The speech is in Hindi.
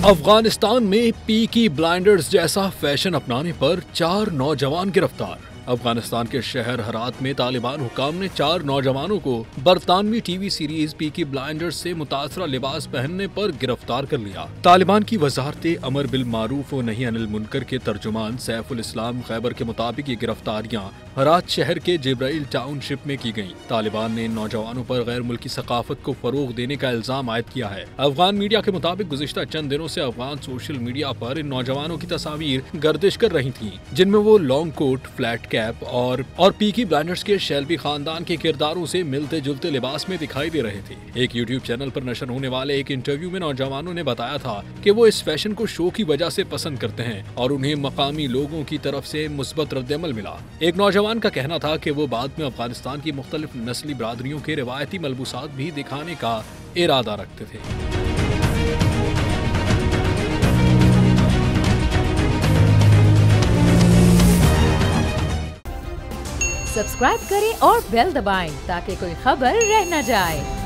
अफगानिस्तान में पीकी ब्लाइंडर्स जैसा फैशन अपनाने पर 4 नौजवान गिरफ्तार। अफगानिस्तान के शहर हरात में तालिबान हुकाम ने 4 नौजवानों को बरतानवी टीवी सीरीज पीकी ब्लाइंडर्स से मुतासरा लिबास पहनने पर गिरफ्तार कर लिया। तालिबान की वजारत अमर बिल मारूफ व नही अनिल मुनकर के तर्जुमान सैफुल इस्लाम खैबर के मुताबिक ये गिरफ्तारियां हरात शहर के जिब्राइल टाउनशिप में की गयी। तालिबान ने इन नौजवानों पर गैर मुल्की सकाफत को फरोग देने का इल्जाम आयद किया है। अफगान मीडिया के मुताबिक गुज़िश्ता चंद दिनों से अफगान सोशल मीडिया पर इन नौजवानों की तस्वीर गर्दिश कर रही थी, जिनमें वो लॉन्ग कोट, फ्लैट कैप और पीकी ब्लाइंडर्स के शेल्बी खानदान के किरदारों से मिलते जुलते लिबास में दिखाई दे रहे थे। एक यूट्यूब चैनल पर नशर होने वाले एक इंटरव्यू में नौजवानों ने बताया था कि वो इस फैशन को शो की वजह से पसंद करते हैं और उन्हें मकामी लोगों की तरफ से मुस्बत रद्द-ए-अमल मिला। एक नौजवान का कहना था कि वो बाद में अफगानिस्तान की मुख्तलिफ नस्ली बरादरियों के रिवायती मलबूसात भी दिखाने का इरादा रखते थे। सब्सक्राइब करें और बेल दबाएं ताकि कोई खबर रह न जाए।